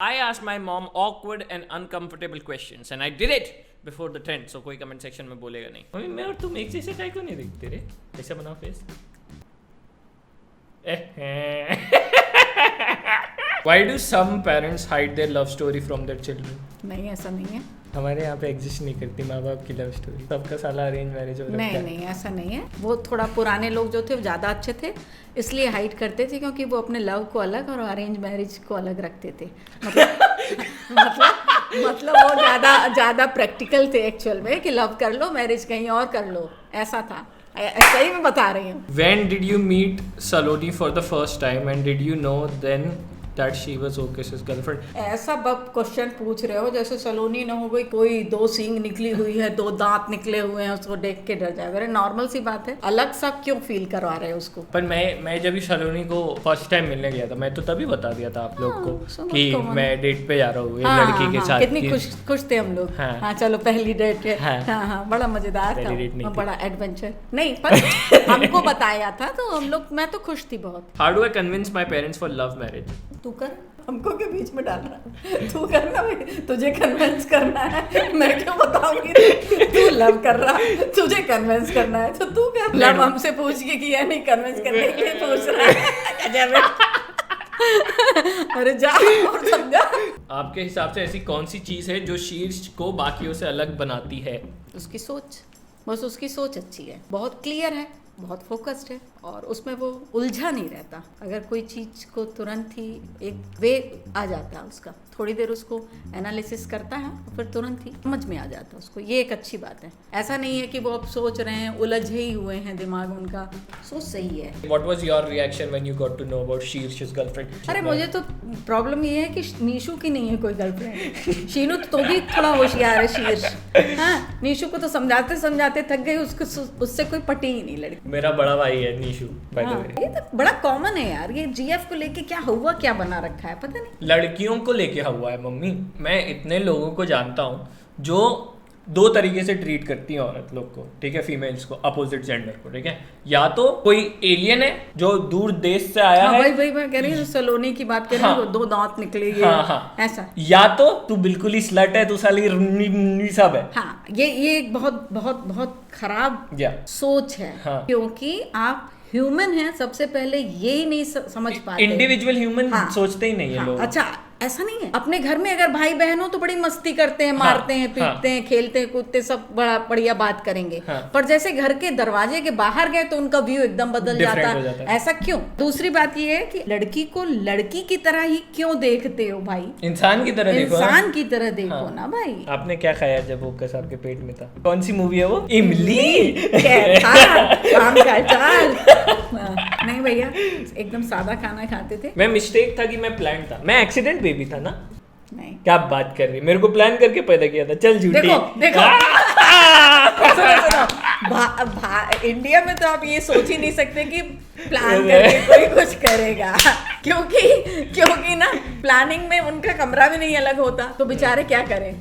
I asked my mom awkward and uncomfortable questions and I did it before the trend. So कोई comment section में बोलेगा नहीं. Mummy मैं और तुम एक जैसे काहे को नहीं दिखते रे? ऐसा बनाओ face. Why do some parents hide their love story from their children? नहीं, ऐसा नहीं है. हमारे यहाँ पे एग्जिस्ट नहीं करती माँ बाप की लव स्टोरी. सबका साला अरेंज मैरिज हो रखा है. नहीं, ऐसा नहीं है. वो थोड़ा पुराने लोग जो थे वो ज़्यादा अच्छे थे, इसलिए हाइड करते थे क्योंकि वो अपने लव को अलग और अरेंज मैरिज को अलग रखते थे. मतलब वो ज़्यादा प्रैक्टिकल थे एक्चुअल में कि लव कर लो, मैरिज कहीं और कर लो, ऐसा था. सही में बता रही हूँ. When did you meet Saloni for the first time and did you know then that she was Okash's girlfriend? ऐसा क्वेश्चन पूछ रहे हो जैसे सलोनी न हो गई, कोई 2 सींग निकली हुई है, 2 दांत निकले हुए हैं, उसको देख के डर जाए. वेरी नॉर्मल सी बात है. अलग सा क्यों फील करवा रहे हैं उसको? पर मैं जब सलोनी को फर्स्ट टाइम मिलने गया था, मैं तो तभी बता दिया था आप लोग को कि मैं डेट पे जा रहा हूँ लड़की के साथ. कितनी खुश थे हम लोग. हाँ, चलो पहली डेट है. हाँ, बड़ा मजेदार था, बड़ा एडवेंचर. नहीं, पर हमको बताया था तो हम लोग, मैं तो खुश थी बहुत. How do I convince my parents for love marriage? तू कर, हमको के बीच में डालना. तू करना भाई, तुझे कन्विंस करना है, मैं क्यों बताऊंगी. तू लव कर रहा, तुझे कन्विंस करना है तो तू कर. लव हमसे पूछ के किया नहीं, कन्विंस करने के लिए पूछ रहा है. अरे जा और समझा. आपके हिसाब से ऐसी कौन सी चीज है जो शीर्ष को बाकियों से अलग बनाती है? उसकी सोच. बस उसकी सोच अच्छी है, बहुत क्लियर है, बहुत फोकस्ड है और उसमें वो उलझा नहीं रहता. अगर कोई चीज़ को तुरंत ही एक वे आ जाता है उसका, थोड़ी देर उसको एनालिसिस करता है फिर तुरंत ही समझ में आ जाता है उसको. ये एक अच्छी बात है. ऐसा नहीं है कि वो अब सोच रहे हैं, उलझे ही हुए हैं, दिमाग उनका सोच सही है. What was your reaction when you got to know about शीर्ष's girlfriend? अरे मुझे तो प्रॉब्लम ये है कि नीशू की नहीं है कोई गर्लफ्रेंड. शीनू तो भी थोड़ा होशियार है. शीर्ष हाँ, नीशू को तो समझाते समझाते थक गई, उससे कोई पटी ही नहीं लड़की. मेरा बड़ा भाई है नीशू, बाय द वे. ये तो बड़ा कॉमन है यार. ये जीएफ को लेके क्या हुआ, क्या बना रखा है पता नहीं. लड़कियों को लेके हुआ है मम्मी. मैं इतने लोगों को जानता हूँ जो 2 तरीके से ट्रीट करती है औरत लोग को, ठीक है, फीमेल्स को, अपोजिट जेंडर को, ठीक है. या तो कोई एलियन है जो दूर देश से आया है. भाई मैं कह रही हूँ सलोनी की बात कर रही हूँ, 2 दांत निकले. ऐसा. या तो तू बिल्कुल ही स्लट है, तू साली सब है. हाँ, ये एक बहुत बहुत बहुत खराब सोच है. क्योंकि आप ह्यूमन है, सबसे पहले ये ही नहीं समझ पाते. इंडिविजुअल ह्यूमन सोचते ही नहीं है लोग. अच्छा, ऐसा नहीं है. अपने घर में अगर भाई बहन हो तो बड़ी मस्ती करते हैं, मारते हैं, पीटते हैं, खेलते हैं, कूदते, सब बड़ा बढ़िया बात करेंगे. पर जैसे घर के दरवाजे के बाहर गए तो उनका व्यू एकदम बदल जाता है. ऐसा क्यों? दूसरी बात ये है कि लड़की को लड़की की तरह ही क्यों देखते हो भाई? इंसान की तरह देखो. इंसान की तरह देखो ना भाई. आपने क्या खाया जब वो कसार के पेट में था? कौन सी मूवी है वो? इमली. काम का चाल. नहीं भैया, एकदम सादा खाना खाते थे. मैं मिस्टेक था कि मैं प्लान था, मैं एक्सीडेंट बेबी था ना. नहीं, क्या बात कर रही, मेरे को प्लान करके पैदा किया था. चल झूठी. देखो इंडिया में तो आप ये सोच ही नहीं सकते कि प्लान करके कोई कुछ करेगा. क्योंकि ना प्लानिंग में उनका कमरा भी नहीं अलग होता, तो बेचारे क्या करें.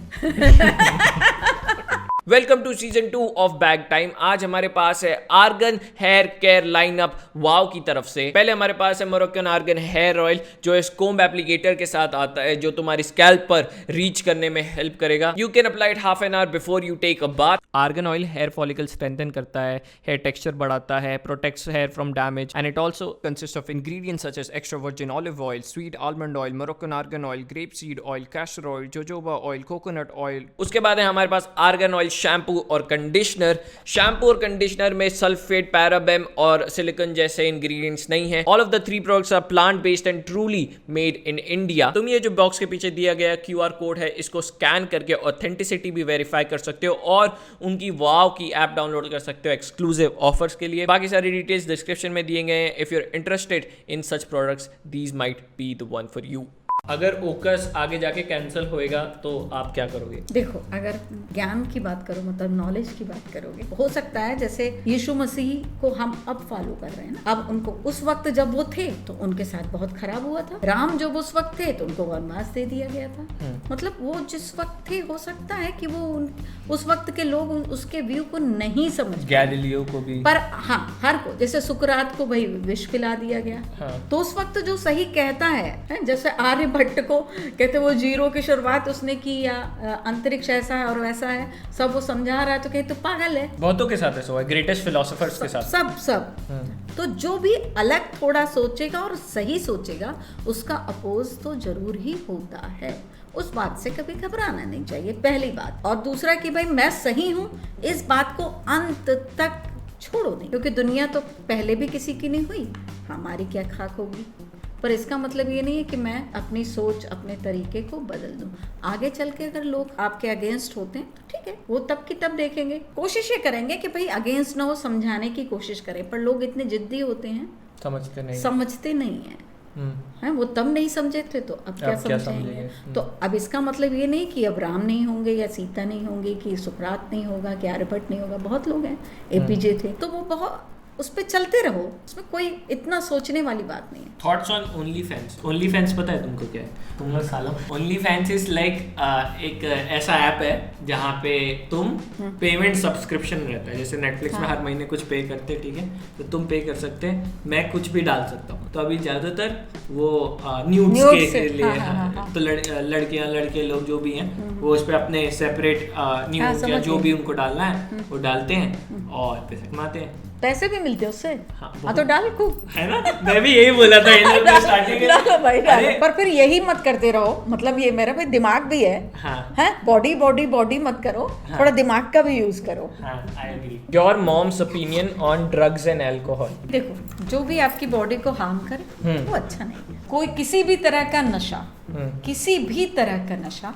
Welcome to season 2 of bag time. आज हमारे पास है argan hair care lineup wow की तरफ से. पहले हमारे पास है मोरक्कन आर्गन हेयर ऑयल जो इस कोम्ब एप्लीकेटर के साथ आता है, जो तुम्हारी स्कैल्प पर रीच करने में हेल्प करेगा. You can apply it half an hour before you take a bath. Argan oil hair follicle strengthen करता है, हेयर टेक्सचर बढ़ाता है, protects hair from damage and it also consist of ingredients such as extra virgin olive oil, sweet almond oil, Moroccan argan oil, grape seed oil, castor oil, jojoba oil, coconut oil. उसके बाद है हमारे पास argan oil shampoo और conditioner. Shampoo और conditioner में sulphate, paraben और silicone जैसे इंग्रेडिएंट्स नहीं है. All of the 3 products are plant based and truly made in India. तुम ये जो बॉक्स के पीछे दिया गया QR कोड है, इसको स्कैन करके ऑथेंटिसिटी भी वेरीफाई कर सकते हो और उनकी वाव की ऐप डाउनलोड कर सकते हो एक्सक्लूसिव ऑफर्स के लिए. बाकी सारी डिटेल्स डिस्क्रिप्शन में दिए गए हैं. If you are interested in such products, these might be the one for you. अगर ओकस आगे जाके कैंसिल होएगा तो आप क्या करोगे? देखो, अगर ज्ञान की बात करो, मतलब नॉलेज की बात करोगे, हो सकता है जैसे यीशु मसीह को हम अब फॉलो कर रहे हैं ना. अब उनको उस वक्त जब वो थे तो उनके साथ बहुत खराब हुआ था. राम जब उस वक्त थे तो उनको वनवास दे दिया गया था. मतलब वो जिस वक्त थे, हो सकता है कि वो उस वक्त के लोग उसके व्यू को नहीं समझ. गैलीलियो को भी. पर हाँ, हर को, जैसे सुकरात को भाई विष पिला दिया गया. तो उस वक्त जो सही कहता है जैसे आर्य भट्ट को कहते वो जीरो की शुरुआत उसने की, या अंतरिक्ष ऐसा है और वैसा है, सब वो समझा रहा है, तो कहते तो पागल है। बहुतों के साथ ऐसा हुआ है, ग्रेटेस्ट फिलोसोफर्स के साथ। सब तो जो भी अलग थोड़ा सोचेगा और सही सोचेगा उसका अपोज तो जरूर ही होता है। उस बात से कभी घबराना नहीं चाहिए, पहली बात। और दूसरा कि भाई मैं सही हूँ, इस बात को अंत तक छोड़ो नहीं, क्योंकि दुनिया तो पहले भी किसी की नहीं हुई, हमारी क्या खाक होगी। पर इसका मतलब ये नहीं है कि मैं अपनी सोच अपने तरीके को बदल दूं। आगे चल के अगर लोग आपके अगेंस्ट होते हैं तो ठीक है, वो तब की तब देखेंगे, कोशिश ये करेंगे कि भाई अगेंस्ट ना हो, समझाने की कोशिश करें। पर लोग इतने जिद्दी होते हैं, समझते नहीं है। हैं, वो तब नहीं समझे थे तो अब क्या समझेंगे। तो अब इसका मतलब ये नहीं कि अब राम नहीं होंगे या सीता नहीं होंगी, कि सुकरात नहीं होगा, कि आर्यभट्ट नहीं होगा, बहुत लोग हैं, एपीजे थे। तो वो बहुत उस पे चलते रहो, उसमें कोई इतना सोचने वाली बात नहीं है। Thoughts on only fans. Only fans पता है तुमको क्या है? तुम लोग सालों ओनली फैंस इज लाइक एक ऐसा ऐप है जहाँ पे तुम पेमेंट सब्सक्रिप्शन रहता है, जैसे नेटफ्लिक्स में हर महीने कुछ पे करते हैं, ठीक है, तो तुम पे कर सकते हैं, मैं कुछ भी डाल सकता हूँ। तो अभी ज्यादातर वो न्यूड्स के लिए तो लड़कियां लड़के लोग जो भी हैं वो उस पर अपने सेपरेट न्यूज या जो भी उनको डालना है वो डालते हैं और पैसे कमाते हैं। पैसे भी मिलते हैं उससे। हाँ तो डाल को है ना, मैं भी यही बोला था स्टार्टिंग में। पर फिर यही मत करते रहो, मतलब ये मेरा भाई दिमाग भी है, हैं, बॉडी बॉडी बॉडी मत करो, थोड़ा दिमाग का भी यूज करो। I agree. Your mom's opinion on drugs and alcohol. देखो, जो भी आपकी बॉडी को हार्म करे वो अच्छा नहीं है। कोई किसी भी तरह का नशा, किसी भी तरह का नशा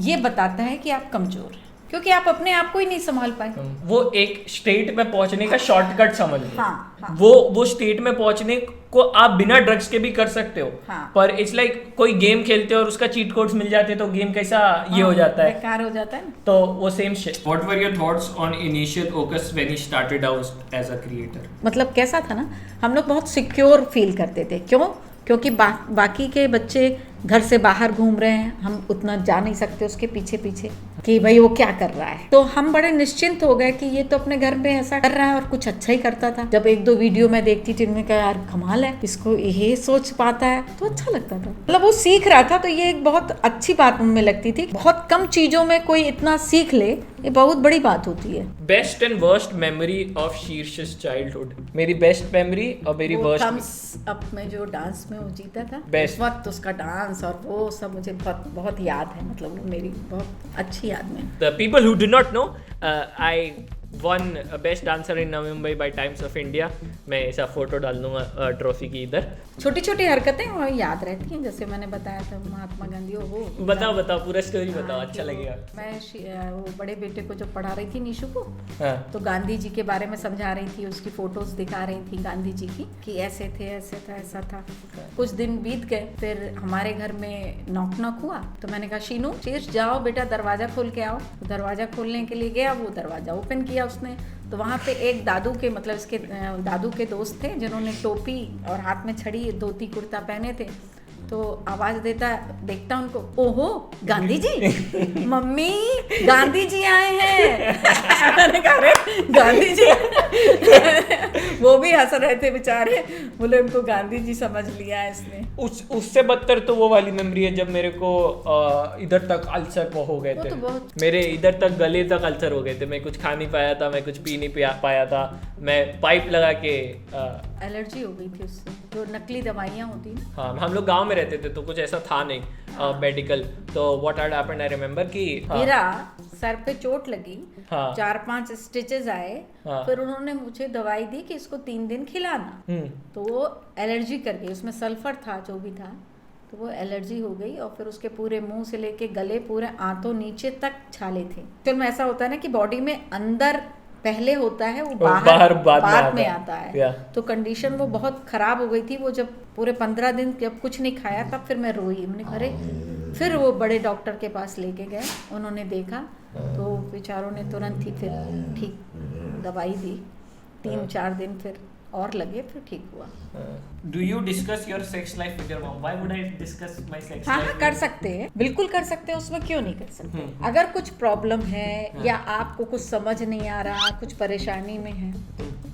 ये बताता है कि आप कमजोर हैं, क्योंकि आप अपने आप को ही नहीं संभाल पाए। वो एक स्टेट में पहुंचने का शॉर्टकट समझ लो। हाँ। वो स्टेट में पहुंचने को आप बिना ड्रग्स के भी कर सकते हो। हाँ। पर इट्स लाइक कोई गेम खेलते हो और उसका चीट कोड्स मिल जाते हैं तो गेम कैसा ये हो जाता है, बेकार हो जाता है ना। तो वो same shit. What were your thoughts on initial oaks when you started out as a creator? मतलब कैसा था ना, हम लोग बहुत सिक्योर फील करते थे। क्यों? क्योंकि बाकी के बच्चे घर से बाहर घूम रहे हैं, हम उतना जा नहीं सकते उसके पीछे पीछे कि भाई वो क्या कर रहा है। तो हम बड़े निश्चिंत हो गए कि ये तो अपने घर में ऐसा कर रहा है और कुछ अच्छा ही करता था। जब एक दो वीडियो मैं देखती थी, उन्होंने कहा यार कमाल है, इसको ये सोच पाता है, तो अच्छा लगता था। मतलब वो सीख रहा था, तो ये एक बहुत अच्छी बात मुझे लगती थी। बहुत कम चीजों में कोई इतना सीख ले, ये बहुत बड़ी बात होती है। Best and worst memory of शीर्ष's चाइल्डहुड। मेरी बेस्ट मेमोरी और मेरी वर्स्ट। थम्स अप में जो डांस में वो जीता था, Best. उस वक्त उसका डांस और वो सब मुझे बहुत बहुत याद है, मतलब वो मेरी बहुत अच्छी याद में। The people who do not know, I won best dancer in Navi Mumbai by Times of India. मैं ऐसा फोटो डाल दूंगा ट्रॉफी की इधर। छोटी छोटी हरकतें वो याद रहती हैं, जैसे मैंने बताया था महात्मा गांधी। वो बताओ पूरा स्टोरी बताओ, अच्छा लगेगा। मैं वो बड़े बेटे को जो पढ़ा रही थी, निशु को, हाँ। तो गांधी जी के बारे में समझा रही थी, उसकी फोटोज दिखा रही थी गांधी जी की, कि ऐसे थे, ऐसे था, ऐसा था। कुछ दिन बीत गए, फिर हमारे घर में नॉक नॉक हुआ, तो मैंने कहा शीनू शीर्ष जाओ बेटा, दरवाजा खोल के आओ। तो दरवाजा खोलने के लिए गया, वो दरवाजा ओपन किया उसने, तो वहाँ पे एक दादू के, मतलब इसके दादू के दोस्त थे जिन्होंने टोपी और हाथ में छड़ी, धोती कुर्ता पहने थे। तो आवाज देखता उनको, ओहो गांधी जी, मम्मी गांधी जी आए हैं। मैंने कहा अरे गांधी जी। वो भी हंस रहे थे बेचारे, बोले उनको गांधी जी समझ लिया है इसने। उससे बदतर तो वो वाली मेमोरी है जब मेरे को इधर तक अल्सर हो गए थे। तो मेरे इधर तक गले तक अल्सर हो गए थे, मैं कुछ खा नहीं पाया था, मैं कुछ पी नहीं पाया था, मैं पाइप लगा के एलर्जी हो गई थी उससे, जो नकली दवाइयाँ होती हैं। हाँ, हम लोग गांव में रहते थे तो कुछ ऐसा था नहीं मेडिकल। तो what had happened, I remember कि मेरा सर पे चोट लगी, हाँ। 4-5 स्टिचेस आए, हाँ। फिर उन्होंने मुझे दवाई दी कि इसको 3 दिन खिलाना। तो वो एलर्जी कर गई, उसमें सल्फर था जो भी था, तो वो एलर्जी हो गई। और फिर उसके पूरे मुंह से लेके गले, पूरे आंतों नीचे तक छाले थे। फिर में ऐसा होता है ना कि बॉडी में अंदर पहले होता है, वो बाहर बाद में आता है। तो कंडीशन वो बहुत खराब हो गई थी। वो जब पूरे 15 दिन जब कुछ नहीं खाया, तब फिर मैं रोई। मैंने कहा अरे, फिर वो बड़े डॉक्टर के पास लेके गए, उन्होंने देखा तो बेचारों ने तुरंत ही फिर ठीक दवाई दी। 3-4 दिन फिर और लगे, फिर ठीक हुआ। Do you discuss your sex life with your mom? Why would I discuss my sex हाँ life? हाँ, कर सकते हैं, बिल्कुल कर सकते हैं, उसमें क्यों नहीं कर सकते। अगर कुछ प्रॉब्लम है या आपको कुछ समझ नहीं आ रहा, कुछ परेशानी में है,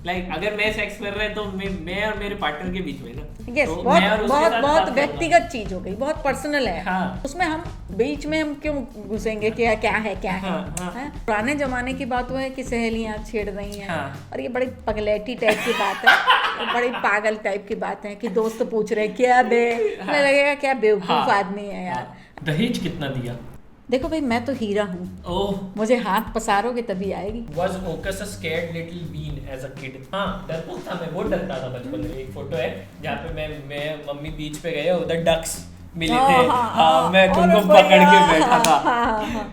लाइक अगर मैं सेक्स कर रहे हैं तो मैं और मेरे पार्टनर के बीच में ना, यस, तो बहुत मैं और उसके बहुत साथ बहुत बात करूंगा। व्यक्तिगत चीज हो गई, बहुत पर्सनल है। हाँ। उसमें हम बीच में हम क्यों घुसेंगे कि क्या है क्या है, हाँ, हाँ। हैं? पुराने जमाने की बात वो है कि सहेलियां छेड़ रही हैं, हाँ। और ये बड़ी पगलेटी टाइप की बात है, ये बड़ी पागल टाइप की बात है कि दोस्त पूछ रहे क्या बे, हमें लगेगा क्या बेवकूफ हाँ। आदमी है यार। दहेज कितना दिया? देखो भाई, मैं तो हीरा हूँ, ओह, मुझे हाथ पसारोगे तभी आएगी। was Ocus a scared little bean as a kid? हाँ, डरपोक था मैं, बहुत डरता था बचपन में। एक फोटो है जहाँ पे मैं मम्मी बीच पे गए, उधर डक्स मिले थे। हाँ, मैं उनको पकड़ के बैठा था।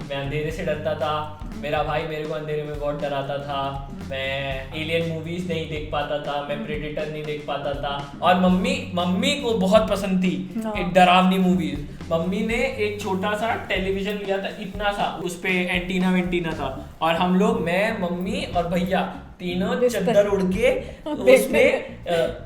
मैं अंधेरे से डरता था, मेरा भाई मेरे को अंधेरे में बहुत डराता था, मैं एलियन मूवीज नहीं देख पाता था, मैं प्रेडेटर नहीं देख पाता था, और मम्मी को बहुत पसंद थी एक डरावनी मूवीज। मम्मी ने एक छोटा सा टेलीविजन लिया था, इतना सा, उस पे एंटीना था, और हम लोग, मैं, मम्मी और भैया तीनों चद्दर उड़ के उसमें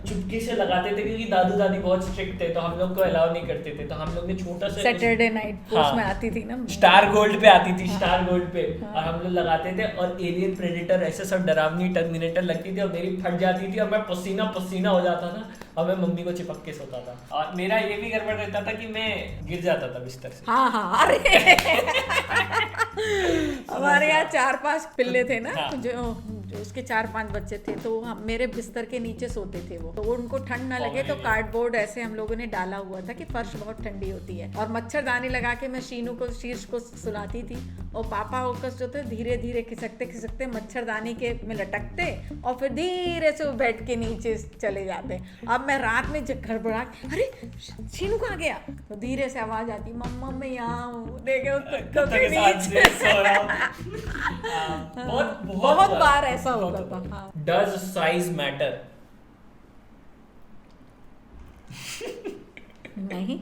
चुपके से लगाते थे, क्योंकि दादू दादी बहुत स्ट्रिक्ट थे तो हम लोग को अलाउ नहीं करते थे। तो हम लोग ने छोटा सा सैटरडे नाइट हाँ, उसमें आती थी ना, स्टार गोल्ड पे आती थी, स्टार गोल्ड पे, और हम लोग लगाते थे, और एलियन प्रेडेटर ऐसे सब डरावनी टर्मिनेटर लगती थी, और मेरी फट जाती थी और मैं पसीना हो जाता था, और मैं मम्मी को चिपक के सोता था। और मेरा ये भी गड़बड़ रहता था कि मैं गिर जाता था बिस्तर से। हाँ, अरे हमारे यहाँ 4-5 पिल्ले थे ना, हाँ। जो उसके 4-5 बच्चे थे, तो हम मेरे बिस्तर के नीचे सोते थे वो, तो उनको ठंड ना लगे तो कार्डबोर्ड ऐसे हम लोगों ने डाला हुआ था कि फर्श बहुत ठंडी होती है, और मच्छरदानी लगा के मैं शीर्ष को सुलाती थी, और पापा ओकस जो थे धीरे धीरे खिसकते मच्छरदानी के में लटकते, और फिर धीरे से वो बेड के नीचे चले जाते। अब मैं रात में गड़बड़ा, अरे शीनू कहाँ गया, तो धीरे से आवाज आती, मम्मा मैं यहाँ हूँ, देखे कभी नीचे। बहुत बार ऐसा होता था। हाँ। Does size matter? नहीं,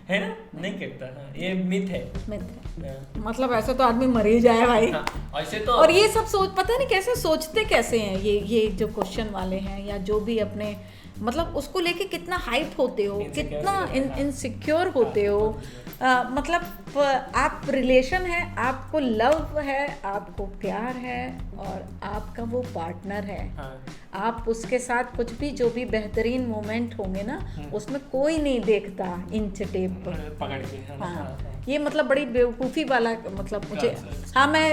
है ना, नहीं करता। हाँ, ये मिथ है। मित्र, मतलब ऐसा तो आदमी मर ही जाए भाई। हाँ, ऐसे तो। और ये सब पता नहीं कैसे सोचते कैसे हैं ये जो क्वेश्चन वाले हैं, या जो भी अपने मतलब उसको लेके कितना हाइप होते हो, कितना इनसिक्योर होते हो। मतलब आप रिलेशन है, आपको लव है, आपको प्यार है, और आपका वो पार्टनर है। हाँ। आप उसके साथ कुछ भी जो भी बेहतरीन मोमेंट होंगे ना, उसमें कोई नहीं देखता इंच टेप पर पकड़ के। हाँ, ये मतलब बड़ी बेवकूफ़ी वाला, मतलब मुझे हाँ, मैं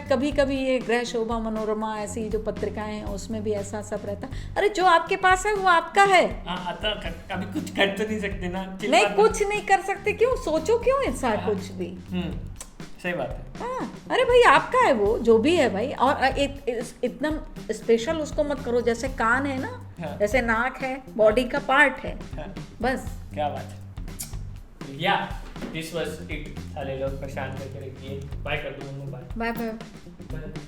कभी कभी ये गृह शोभा मनोरमा ऐसी जो पत्रिकाएं हैं उसमें भी ऐसा सब रहता। अरे जो आपके पास है वो आपका है। तो कभी कुछ कर तो नहीं सकते ना। नहीं, कुछ नहीं कर सकते, क्यों सोचो, क्यों ऐसा कुछ भी। सही बात है। हाँ, अरे भाई आपका है वो जो भी है भाई, और इतना स्पेशल उसको मत करो, जैसे कान है ना, हाँ। जैसे नाक है, बॉडी का पार्ट है, हाँ। बस। क्या बात है। या दिस वाज इट। साले लोग परेशान करके रखिए। बाय कर दूँ। Bye bye bye.